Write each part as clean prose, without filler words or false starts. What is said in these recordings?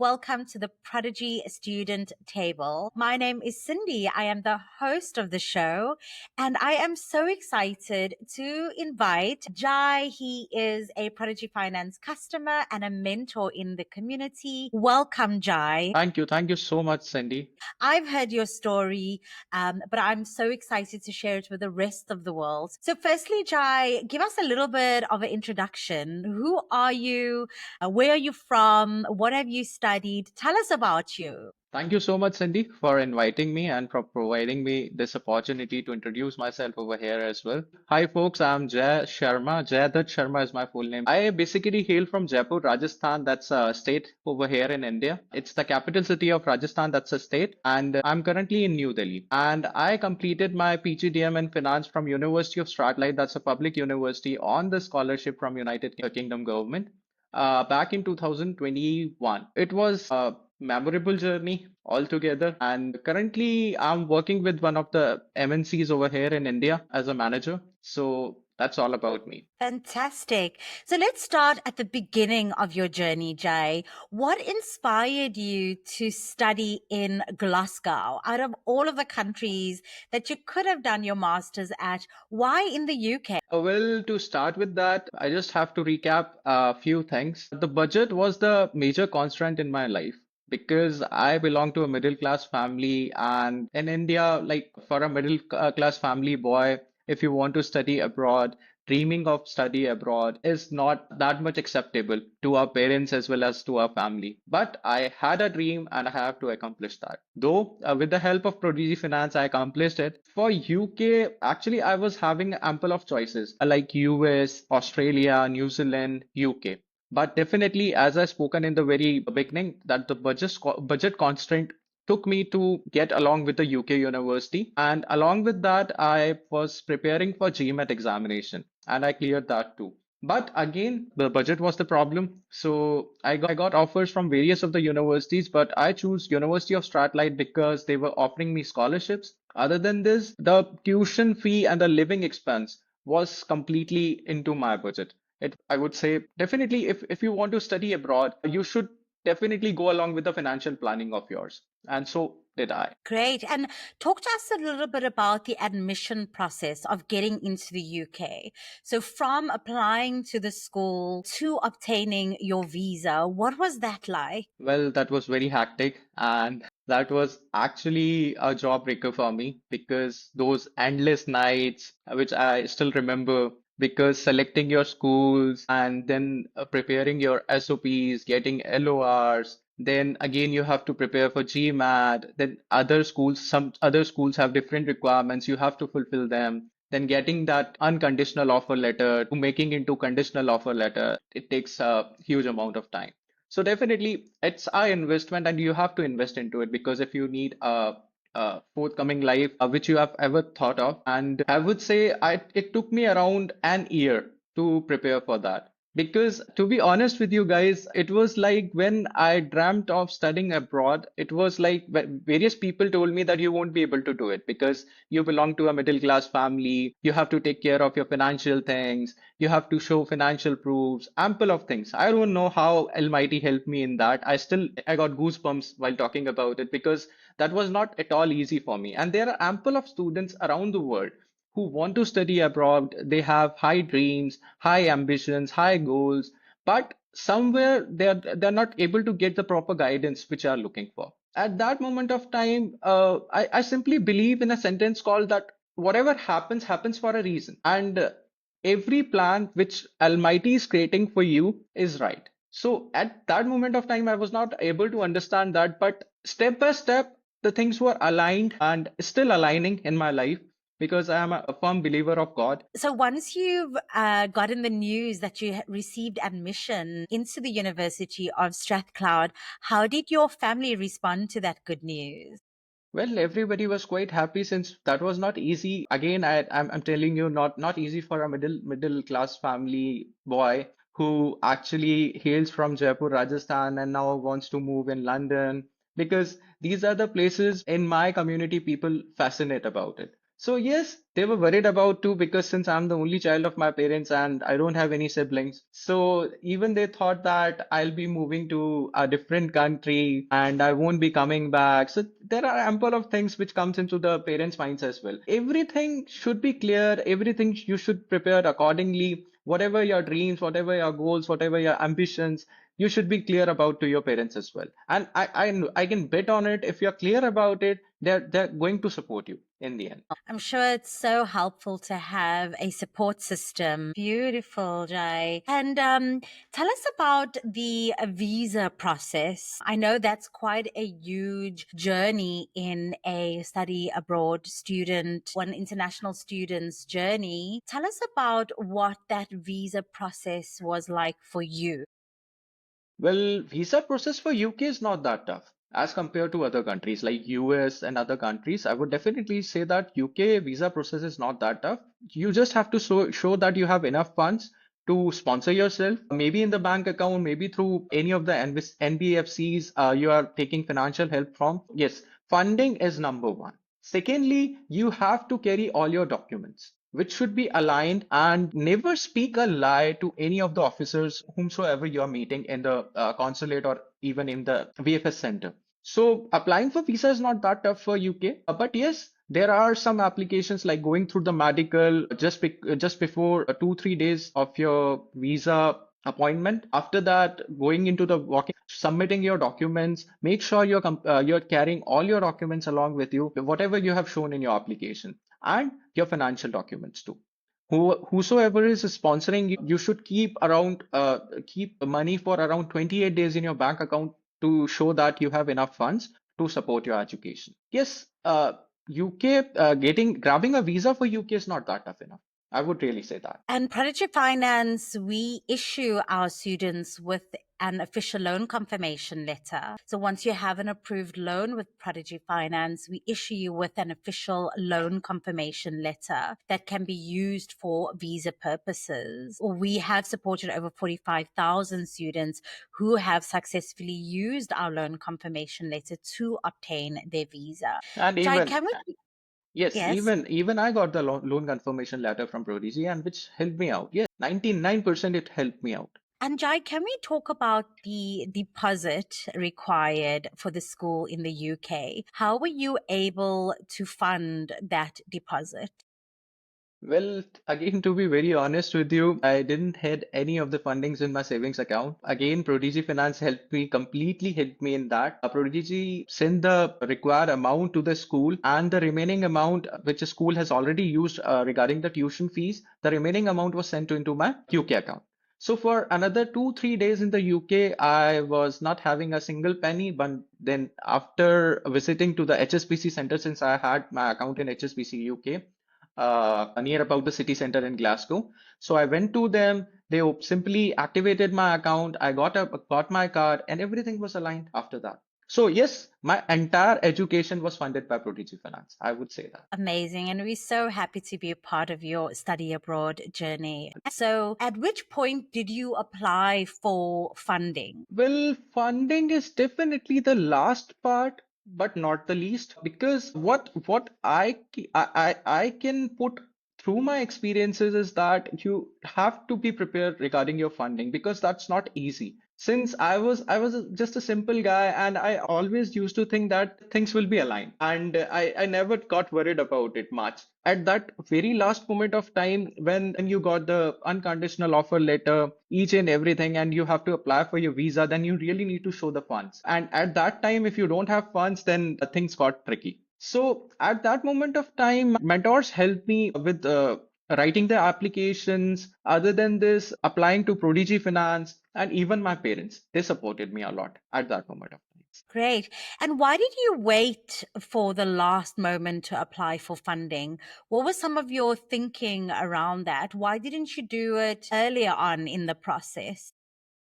welcome to the Prodigy Student Table. My name is Cyndi. I am the host of the show, and I am so excited to invite Jai. He is a Prodigy Finance customer and a mentor in the community. Welcome, Jai. Thank you. Thank you so much, Cindy. I've heard your story, but I'm so excited to share it with the rest of the world. So, firstly, Jai, give us a little bit of an introduction. Who are you? Where are you from? What have you studied? Tell us about you. Thank you so much, Cindy, for inviting me and for providing me this opportunity to introduce myself over here as well. Hi, folks. I'm Jai Sharma. Jai Sharma is my full name. I basically hail from Jaipur, Rajasthan. That's a state over here in India. It's the capital city of Rajasthan. That's a state. And I'm currently in New Delhi. And I completed my PGDM in finance from University of Strathclyde. That's a public university on the scholarship from United Kingdom government. Back in 2021. It was a memorable journey altogether. And currently, I'm working with one of the MNCs over here in India as a manager. So that's all about me. Fantastic. So let's start at the beginning of your journey, Jay. What inspired you to study in Glasgow? Out of all of the countries that you could have done your master's at, why in the UK? Well, to start with that, I just have to recap a few things. The budget was the major constraint in my life because I belong to a middle class family, and in India, like for a middle class family boy, if you want to study abroad, dreaming of study abroad is not that much acceptable to our parents as well as to our family. But I had a dream and I have to accomplish that. Though, with the help of Prodigy Finance, I accomplished it. For UK, actually, I was having ample of choices like US, Australia, New Zealand, UK. But definitely, as I spoken in the very beginning, that the budget constraint took me to get along with the UK university. And along with that, I was preparing for GMAT examination and I cleared that too. But again, the budget was the problem. So I got offers from various of the universities, but I chose University of Strathclyde because they were offering me scholarships. Other than this, the tuition fee and the living expense was completely into my budget. I would say definitely if you want to study abroad, you should definitely go along with the financial planning of yours. And so did I. Great. And talk to us a little bit about the admission process of getting into the UK. So, from applying to the school to obtaining your visa, what was that like? Well, that was very hectic, and that was actually a job breaker for me because those endless nights, which I still remember, because selecting your schools and then preparing your SOPs, getting LORs, then again you have to prepare for GMAT, then some other schools have different requirements, you have to fulfill them. Then getting that unconditional offer letter to making into conditional offer letter, it takes a huge amount of time. So definitely, it's our investment, and you have to invest into it because if you need a forthcoming life which you have ever thought of, and I would say it took me around an year to prepare for that. Because to be honest with you guys, it was like when I dreamt of studying abroad, it was like various people told me that you won't be able to do it because you belong to a middle class family, you have to take care of your financial things, you have to show financial proofs, ample of things. I don't know how Almighty helped me in that. I got goosebumps while talking about it because that was not at all easy for me. And there are ample of students around the world who want to study abroad. They have high dreams, high ambitions, high goals, but somewhere they're not able to get the proper guidance which they are looking for. At that moment of time, I simply believe in a sentence called that whatever happens, happens for a reason. And every plan which Almighty is creating for you is right. So at that moment of time, I was not able to understand that, but step by step, the things were aligned and still aligning in my life because I am a firm believer of God. So, once you've gotten the news that you received admission into the University of Strathclyde, how did your family respond to that good news? Well, everybody was quite happy since that was not easy. Again, I'm telling you, not easy for a middle class family boy who actually hails from Jaipur, Rajasthan, and now wants to move in London because these are the places in my community people fascinate about it. So yes, they were worried about too because since I'm the only child of my parents and I don't have any siblings, so even they thought that I'll be moving to a different country and I won't be coming back. So there are ample of things which comes into the parents' minds as well. Everything should be clear. Everything you should prepare accordingly. Whatever your dreams, whatever your goals, whatever your ambitions, you should be clear about to your parents as well. And I can bet on it. If you're clear about it, they're going to support you in the end. I'm sure it's so helpful to have a support system. Beautiful, Jai. And tell us about the visa process. I know that's quite a huge journey in a study abroad student, one international student's journey. Tell us about what that visa process was like for you. Well, visa process for UK is not that tough as compared to other countries like US and other countries. I would definitely say that UK visa process is not that tough. You just have to show that you have enough funds to sponsor yourself, maybe in the bank account, maybe through any of the NBFCs you are taking financial help from. Yes, funding is number one. Secondly, you have to carry all your documents, which should be aligned, and never speak a lie to any of the officers whomsoever you are meeting in the consulate or even in the VFS center. So applying for visa is not that tough for UK, but yes, there are some applications like going through the medical just before 2 3 days of your visa appointment. After that, going into the walking, submitting your documents. Make sure you're carrying all your documents along with you, whatever you have shown in your application, and your financial documents too. Whosoever is sponsoring you, you should keep money for around 28 days in your bank account to show that you have enough funds to support your education. Yes, UK getting grabbing a visa for UK is not that tough enough. I would really say that. And Prodigy Finance, we issue our students with an official loan confirmation letter. So once you have an approved loan with Prodigy Finance, we issue you with an official loan confirmation letter that can be used for visa purposes. We have supported over 45,000 students who have successfully used our loan confirmation letter to obtain their visa. And Jai, even can we? yes, Yes. even I got the loan confirmation letter from Prodigy, and which helped me out. Yes, 99% it helped me out. And Jai, can we talk about the deposit required for the school in the UK? How were you able to fund that deposit? Well, again, to be very honest with you, I didn't had any of the fundings in my savings account. Again, Prodigy Finance completely helped me in that. Prodigy sent the required amount to the school, and the remaining amount, which the school has already used regarding the tuition fees, the remaining amount was sent into my UK account. So for another 2 3 days in the UK, I was not having a single penny. But then after visiting to the HSBC center, since I had my account in HSBC UK, near about the city center in Glasgow. So I went to them. They simply activated my account. I got my card, and everything was aligned after that. So yes, my entire education was funded by Prodigy Finance. I would say that. Amazing. And we're so happy to be a part of your study abroad journey. So, at which point did you apply for funding? Well, funding is definitely the last part, but not the least, because what I can put through my experiences is that you have to be prepared regarding your funding because that's not easy. Since I was just a simple guy and I always used to think that things will be aligned, and I never got worried about it much. At that very last moment of time when you got the unconditional offer letter, each and everything, and you have to apply for your visa, then you really need to show the funds. And at that time, if you don't have funds, then things got tricky. So at that moment of time, mentors helped me with writing the applications. Other than this, applying to Prodigy Finance, and even my parents, they supported me a lot at that moment of time. Great. And why did you wait for the last moment to apply for funding? What was some of your thinking around that? Why didn't you do it earlier on in the process?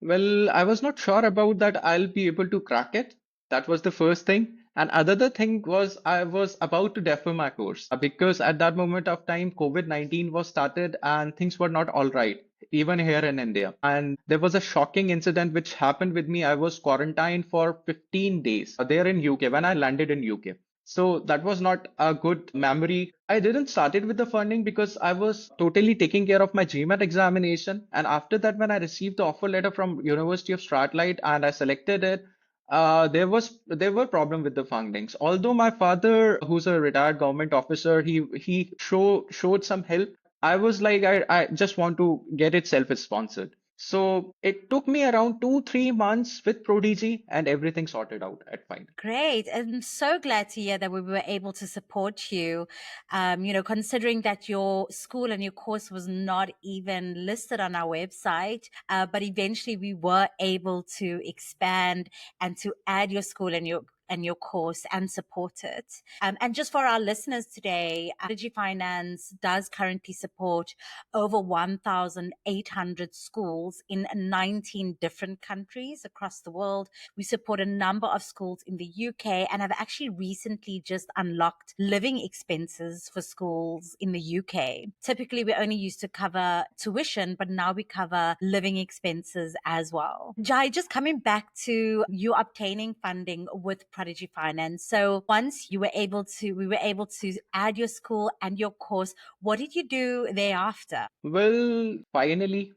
Well, I was not sure about that I'll be able to crack it. That was the first thing. And another thing was I was about to defer my course because at that moment of time, COVID-19 was started and things were not all right, even here in India. And there was a shocking incident which happened with me. I was quarantined for 15 days there in UK when I landed in UK. So that was not a good memory. I didn't started with the funding because I was totally taking care of my GMAT examination. And after that, when I received the offer letter from University of Strathclyde and I selected it, there were problem with the fundings. Although my father, who's a retired government officer, he showed some help. I was like, I just want to get it self-sponsored. So it took me around 2, 3 months with Prodigy and everything sorted out at final. Great. I'm so glad to hear that we were able to support you. Considering that your school and your course was not even listed on our website, but eventually we were able to expand and to add your school and your course and support it. And just for our listeners today, Prodigy Finance does currently support over 1,800 schools in 19 different countries across the world. We support a number of schools in the UK and have actually recently just unlocked living expenses for schools in the UK. Typically, we only used to cover tuition, but now we cover living expenses as well. Jai, just coming back to you obtaining funding with Prodigy Finance. So once we were able to add your school and your course, what did you do thereafter? Well, finally,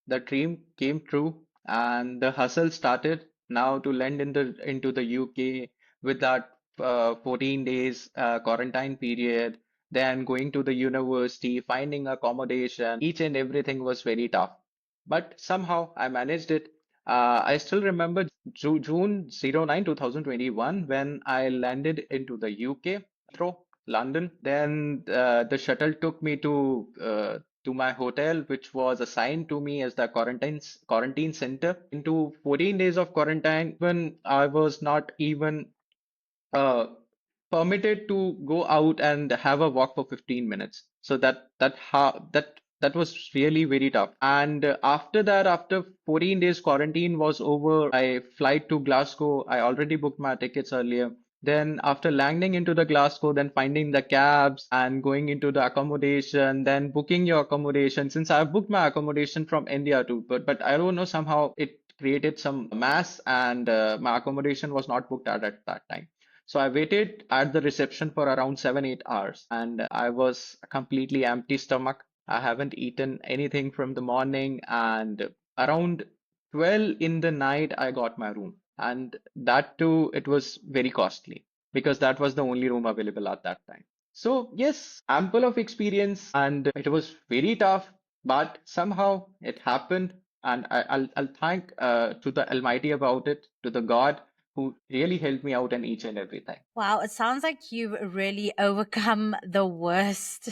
the dream came true and the hustle started now to land into the UK with that 14 days quarantine period, then going to the university, finding accommodation, each and everything was very tough. But somehow I managed it. I still remember June 2021 when I landed into the UK, Heathrow, London. Then the shuttle took me to my hotel, which was assigned to me as the quarantine center. Into 14 days of quarantine, when I was not even uh, permitted to go out and have a walk for 15 minutes. So that was really very tough. And after that, after 14 days quarantine was over, I flight to Glasgow. I already booked my tickets earlier. Then after landing into the Glasgow, then finding the cabs and going into the accommodation, then booking your accommodation. Since I've booked my accommodation from India too, but I don't know, somehow it created some mass and my accommodation was not booked at that time. So I waited at the reception for around 7, 8 hours and I was completely empty stomach. I haven't eaten anything from the morning and around 12 in the night I got my room. And that too, it was very costly because that was the only room available at that time. So yes, ample of experience and it was very tough, but somehow it happened. And I'll thank to the Almighty about it, to the God who really helped me out in each and everything. Wow, it sounds like you've really overcome the worst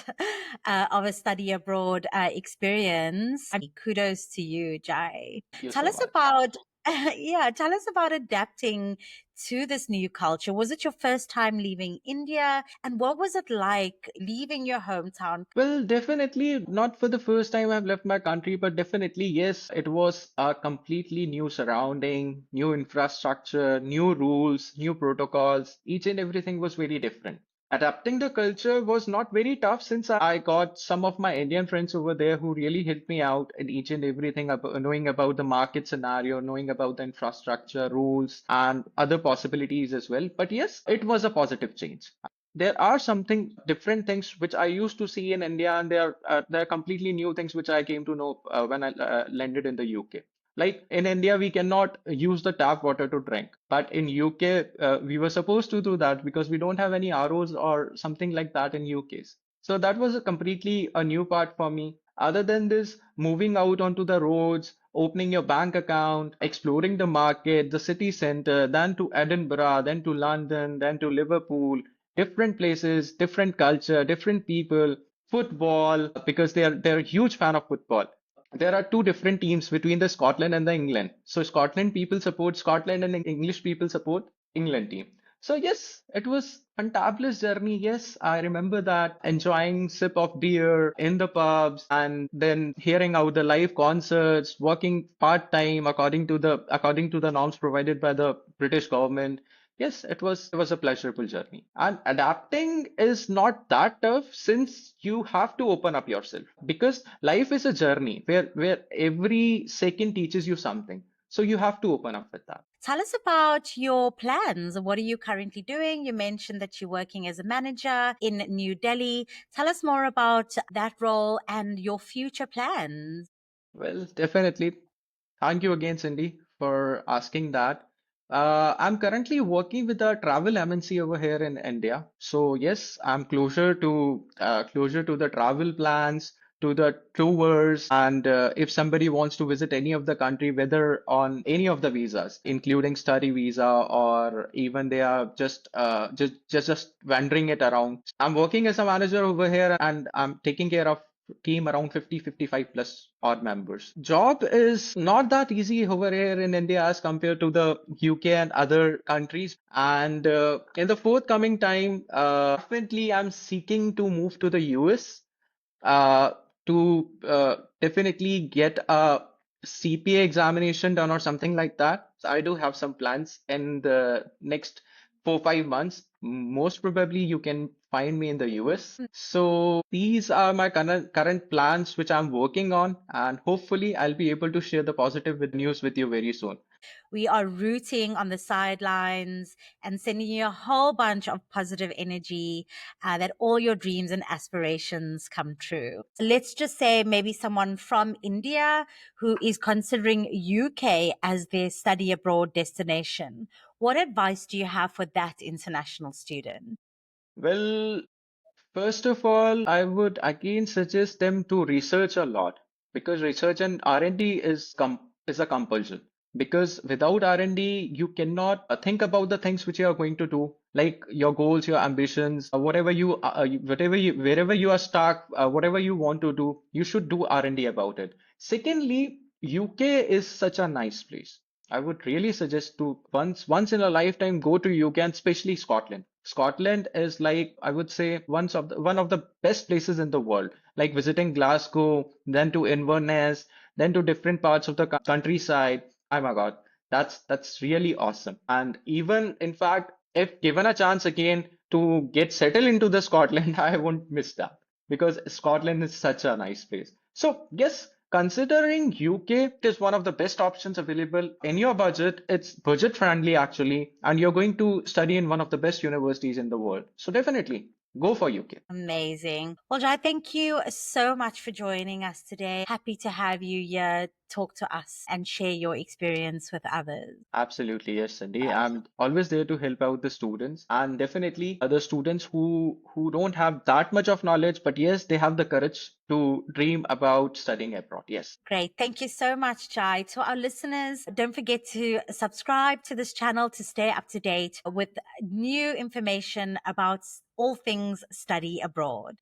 of a study abroad experience. I mean, kudos to you, Jai. Thank you Tell so us much. about, yeah, tell us about adapting to this new culture. Was it your first time leaving India? And what was it like leaving your hometown? Well, definitely not for the first time I've left my country, but definitely, yes, it was a completely new surrounding, new infrastructure, new rules, new protocols. Each and everything was very different. Adapting the culture was not very tough since I got some of my Indian friends over there who really helped me out in each and everything, knowing about the market scenario, knowing about the infrastructure, rules, and other possibilities as well. But yes, it was a positive change. There are something different things which I used to see in India, and they are completely new things which I came to know when I landed in the UK. Like in India, we cannot use the tap water to drink, but in UK, we were supposed to do that because we don't have any ROs or something like that in UKs. So that was a completely a new part for me. Other than this, moving out onto the roads, opening your bank account, exploring the market, the city center, then to Edinburgh, then to London, then to Liverpool, different places, different culture, different people, football, because they're a huge fan of football. There are two different teams between the Scotland and the England. So Scotland people support Scotland and English people support England team. So yes, it was fantabulous journey. Yes, I remember that enjoying sip of beer in the pubs and then hearing out the live concerts, working part time according to the norms provided by the British government. Yes, it was a pleasurable journey. And adapting is not that tough since you have to open up yourself because life is a journey where every second teaches you something. So you have to open up with that. Tell us about your plans. What are you currently doing? You mentioned that you're working as a manager in New Delhi. Tell us more about that role and your future plans. Well, definitely. Thank you again, Cindy, for asking that. I'm currently working with a travel MNC over here in India. So yes, I'm closer to the travel plans, to the tours, and if somebody wants to visit any of the country, whether on any of the visas, including study visa or even they are just wandering it around. I'm working as a manager over here, and I'm taking care of team around 50, 55 plus odd members. Job is not that easy over here in India as compared to the UK and other countries. And in the forthcoming time, definitely I'm seeking to move to the US uh, to definitely get a CPA examination done or something like that. So I do have some plans in the next 4, 5 months. Most probably you can find me in the US. So these are my current plans which I'm working on, and hopefully I'll be able to share the positive with news with you very soon. We are rooting on the sidelines and sending you a whole bunch of positive energy that all your dreams and aspirations come true. Let's just say maybe someone from India who is considering UK as their study abroad destination. What advice do you have for that international student? Well, first of all, I would again suggest them to research a lot because research and R&D is a compulsion. Because without R&D, you cannot think about the things which you are going to do, like your goals, your ambitions, wherever you are stuck, whatever you want to do, you should do R&D about it. Secondly, UK is such a nice place. I would really suggest to once in a lifetime go to UK and especially Scotland. Scotland is like I would say one of the best places in the world. Like visiting Glasgow, then to Inverness, then to different parts of the countryside. Oh my God, that's really awesome. And even in fact, if given a chance again to get settled into the Scotland, I won't miss that because Scotland is such a nice place. So yes, considering UK is one of the best options available in your budget. It's budget friendly actually, and you're going to study in one of the best universities in the world. So definitely go for UK. Amazing. Well, Jai, thank you so much for joining us today. Happy to have you here talk to us and share your experience with others. Absolutely, yes, Cindy. I'm always there to help out the students, and definitely other students who don't have that much of knowledge, but yes, they have the courage to dream about studying abroad. Yes. Great. Thank you so much, Jai. To our listeners, don't forget to subscribe to this channel to stay up to date with new information about all things study abroad.